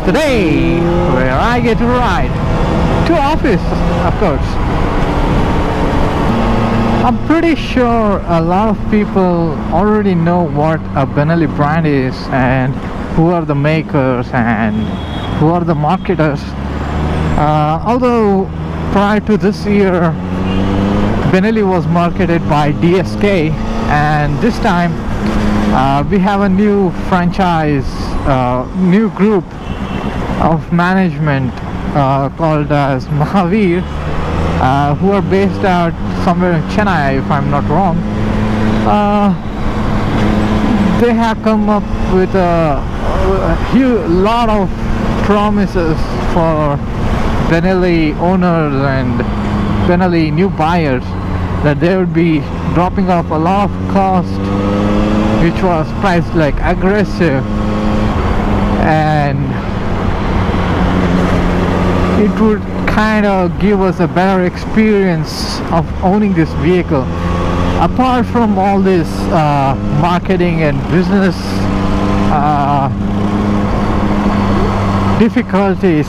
today, where I get to ride to office, of course. I'm pretty sure a lot of people already know what a Benelli brand is and who are the makers and who are the marketers. Although prior to this year, Benelli was marketed by DSK, and this time we have a new franchise, new group of management called as Mahavir, who are based out somewhere in Chennai, if I'm not wrong. They have come up with a lot of promises for Benelli owners and Benelli new buyers, that they would be dropping off a lot of cost, which was priced like aggressive, and it would kind of give us a better experience of owning this vehicle. Apart from all this marketing and business difficulties,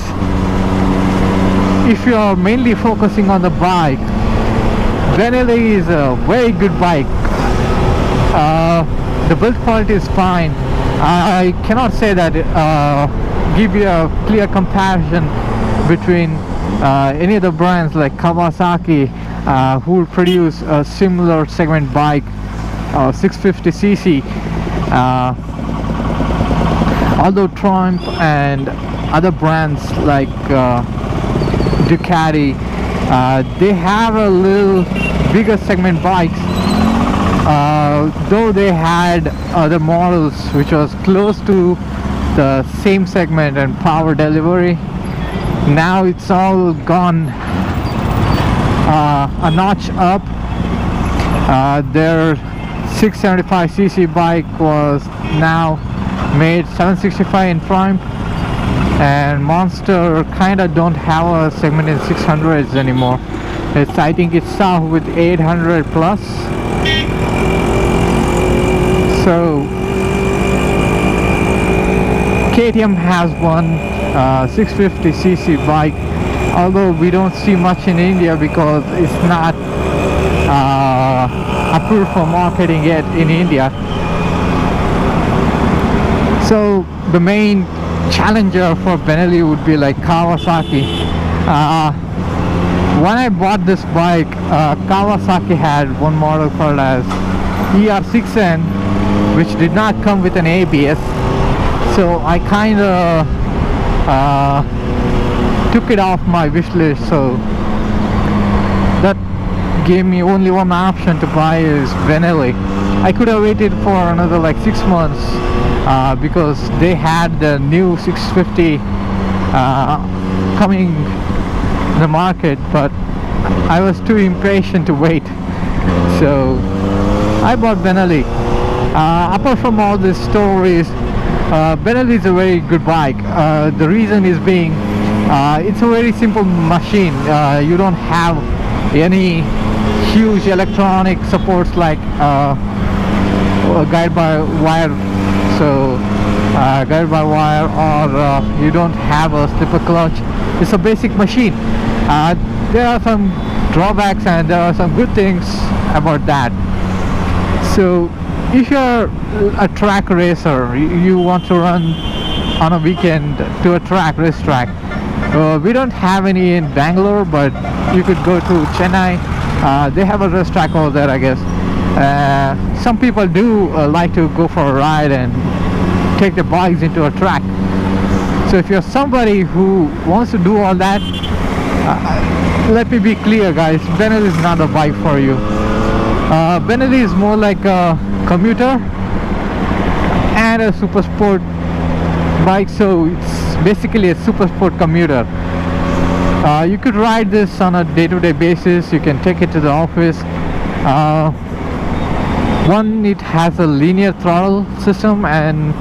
if you are mainly focusing on the bike, Benelli is a very good bike. The build quality is fine. I cannot say that give you a clear comparison between any other brands like Kawasaki, who will produce a similar segment bike, 650cc. Although Triumph and other brands like Ducati, they have a little bigger segment bikes, though they had other models which was close to the same segment and power delivery. Now it's all gone a notch up. Their 675cc bike was now made 765 in Triumph, and Monster kinda don't have a segment in 600s anymore. I think it's out with 800 plus. So KTM has one 650cc bike, although we don't see much in India because it's not approved for marketing yet in India. So the main challenger for Benelli would be like Kawasaki. When I bought this bike, Kawasaki had one model called as ER6N, which did not come with an ABS. So I kind of took it off my wish list. So that gave me only one option to buy is Benelli. I could have waited for another like 6 months because they had the new 650 coming in the market, but I was too impatient to wait, so I bought Benelli. Apart from all these stories, Benelli is a very good bike. The reason is being it's a very simple machine. You don't have any huge electronic supports like guide by wire, so guide by wire, or you don't have a slipper clutch. It's a basic machine. There are some drawbacks and there are some good things about that. So if you're a track racer, you want to run on a weekend to a racetrack. We don't have any in Bangalore, but you could go to Chennai. They have a racetrack over there, I guess. Some people do like to go for a ride and take the bikes into a track. So if you're somebody who wants to do all that, let me be clear, guys, Benelli is not a bike for you. Benelli is more like a commuter and a super sport bike, so it's basically a super sport commuter. You could ride this on a day-to-day basis. You can take it to the office. One, it has a linear throttle system, and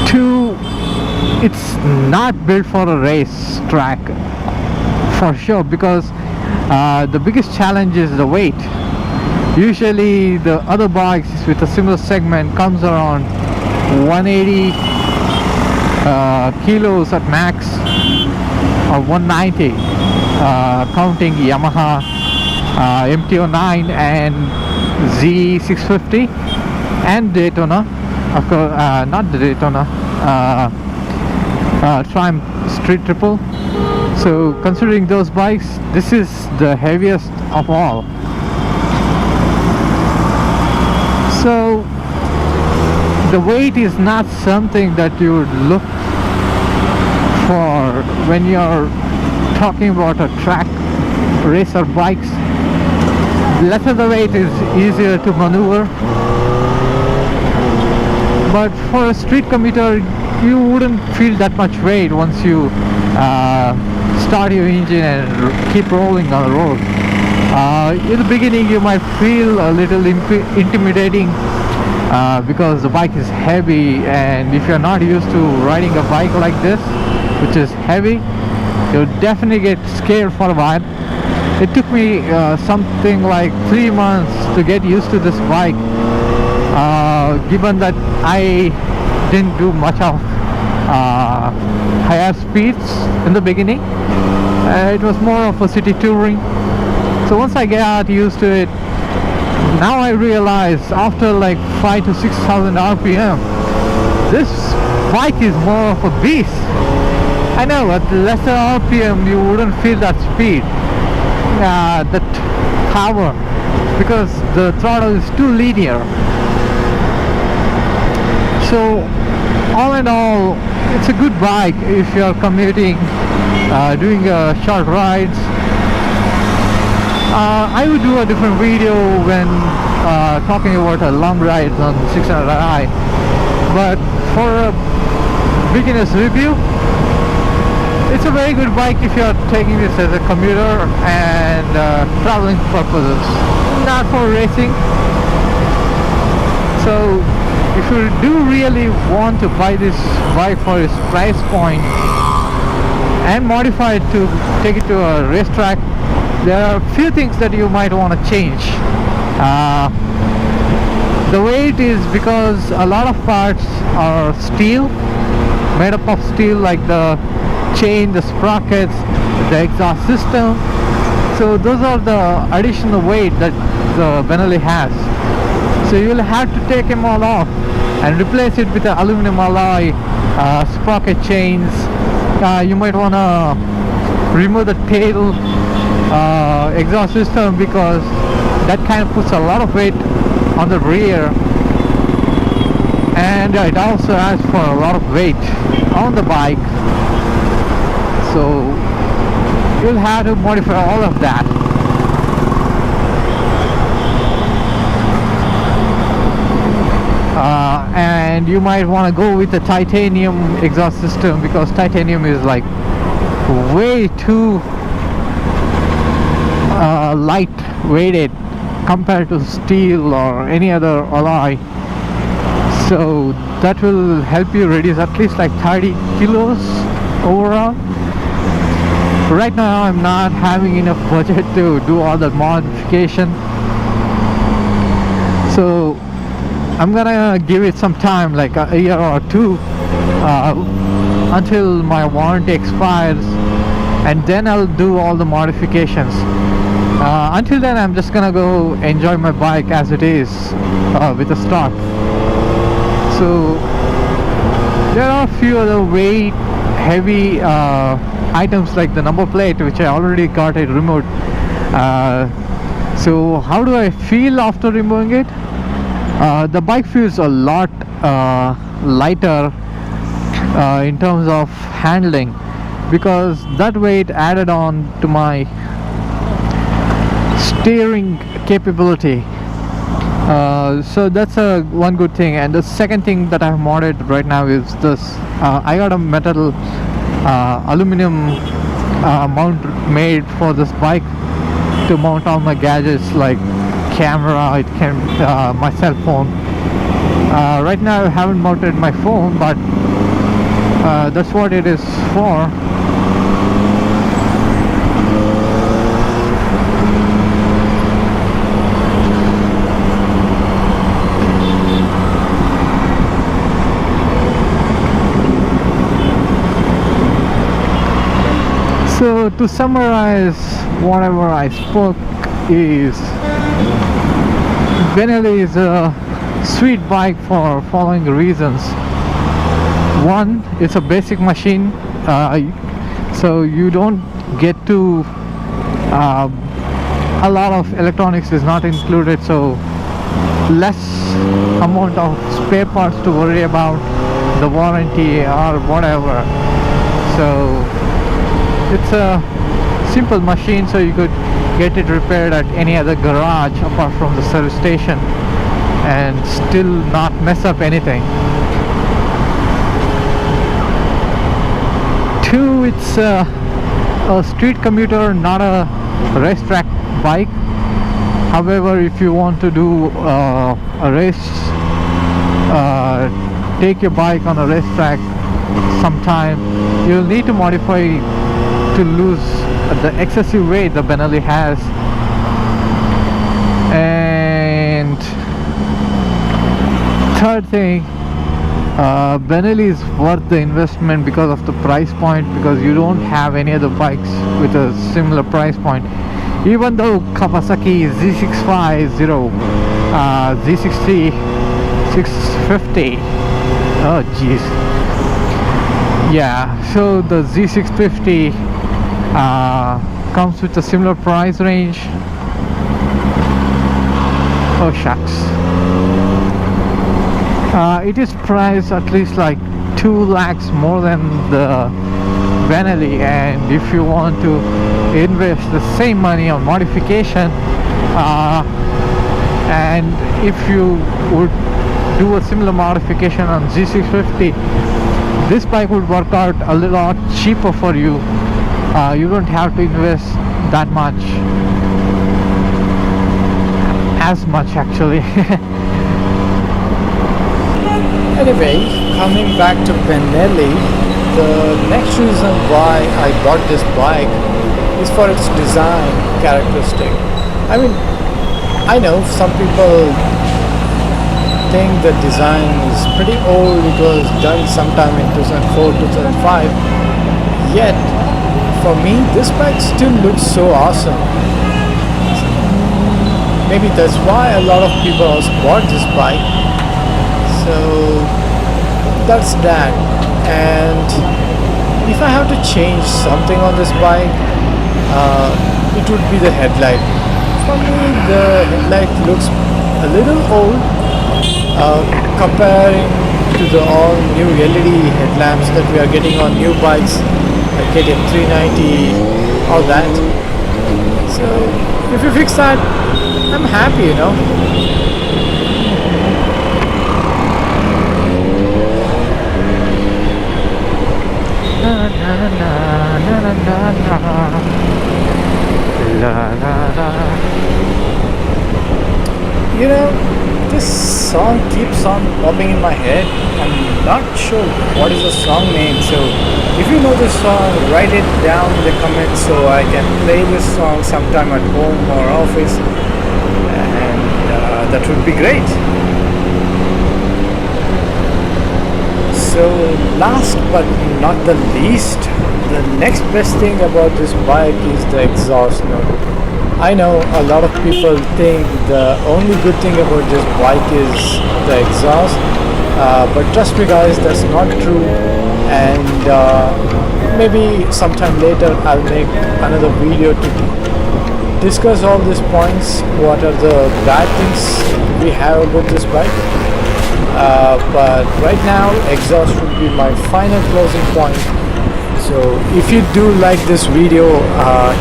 two, it's not built for a race track for sure, because the biggest challenge is the weight. Usually the other bikes with a similar segment comes around 180 kilos at max, or 190 counting Yamaha MT-09 and Z650 and Daytona, of course, not the Daytona, Triumph Street Triple. So considering those bikes, this is the heaviest of all. So the weight is not something that you would look for when you're talking about a track racer bikes. Lesser the weight is easier to maneuver, but for a street commuter you wouldn't feel that much weight once you start your engine and keep rolling on the road. In the beginning you might feel a little intimidating because the bike is heavy, and if you're not used to riding a bike like this, which is heavy, you'll definitely get scared for a while. It took me something like 3 months to get used to this bike, given that I didn't do much of higher speeds in the beginning. It was more of a city touring. So once I got used to it, now I realize after like 5 to 6,000 RPM, this bike is more of a beast. I know at lesser RPM you wouldn't feel that speed, that power, because the throttle is too linear. So all in all, it's a good bike if you're commuting, doing short rides. I would do a different video when talking about a long ride on 600i, but for a beginner's review, it's a very good bike if you're taking this as a commuter and traveling purposes, not for racing. So if you do really want to buy this bike for its price point and modify it to take it to a racetrack, there are a few things that you might want to change. The weight is because a lot of parts are steel, made up of steel, like the chain, the sprockets, the exhaust system. So those are the additional weight that the Benelli has. So you will have to take them all off and replace it with an aluminum alloy, sprocket chains. You might want to remove the tail exhaust system, because that kind of puts a lot of weight on the rear, and it also adds for a lot of weight on the bike. So you'll have to modify all of that. And you might want to go with the titanium exhaust system, because titanium is like way too light weighted compared to steel or any other alloy. So that will help you reduce at least like 30 kilos overall. Right now I'm not having enough budget to do all the modification, so I'm gonna give it some time, like a year or two, until my warranty expires, and then I'll do all the modifications. Until then, I'm just gonna go enjoy my bike as it is, with the stock. So there are a few other weight heavy items, like the number plate, which I already got it removed. So how do I feel after removing it? The bike feels a lot lighter in terms of handling, because that weight added on to my steering capability. So that's one good thing. And the second thing that I've modded right now is this. I got a metal aluminum mount made for this bike to mount all my gadgets, like camera, my cell phone. Right now I haven't mounted my phone, but that's what it is for. So to summarize whatever I spoke is Benelli is a sweet bike for following reasons. One, it's a basic machine, so you don't get to a lot of electronics is not included, so less amount of spare parts to worry about, the warranty or whatever. So it's a simple machine, so you could get it repaired at any other garage apart from the service station and still not mess up anything. Two, it's a street commuter, not a racetrack bike. However, if you want to do a race, take your bike on a racetrack sometime, you'll need to modify to lose the excessive weight the Benelli has. And third thing, Benelli is worth the investment because of the price point, because you don't have any other bikes with a similar price point. Even though Kawasaki Z650, Z60, 650, oh jeez, yeah, so the Z650 comes with a similar price range. Oh shucks. It is priced at least like 2 lakhs more than the Benelli, and if you want to invest the same money on modification, and if you would do a similar modification on Z650, this bike would work out a lot cheaper for you. You don't have to invest that much, as much actually. Anyway, coming back to Benelli, the next reason why I bought this bike is for its design characteristic. I mean, I know some people think the design is pretty old, it was done sometime in 2004, 2005, yet for me this bike still looks so awesome. Maybe that's why a lot of people also bought this bike. So that's that. And if I have to change something on this bike, it would be the headlight. For me, the headlight looks a little old comparing to the all new LED headlamps that we are getting on new bikes like KTM 390, all that. So if you fix that, I'm happy, you know. You know, this song keeps on popping in my head. I'm not sure what is the song name, so if you know this song, write it down in the comments so I can play this song sometime at home or office, and that would be great. So last but not the least, the next best thing about this bike is the exhaust note. I know a lot of people think the only good thing about this bike is the exhaust, but trust me guys, that's not true. And maybe sometime later I'll make another video to discuss all these points, what are the bad things we have about this bike. But right now exhaust would be my final closing point. So if you do like this video,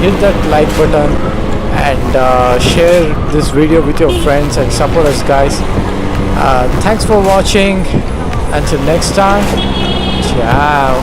hit that like button and share this video with your friends and support us guys. Thanks for watching. Until next time, ciao.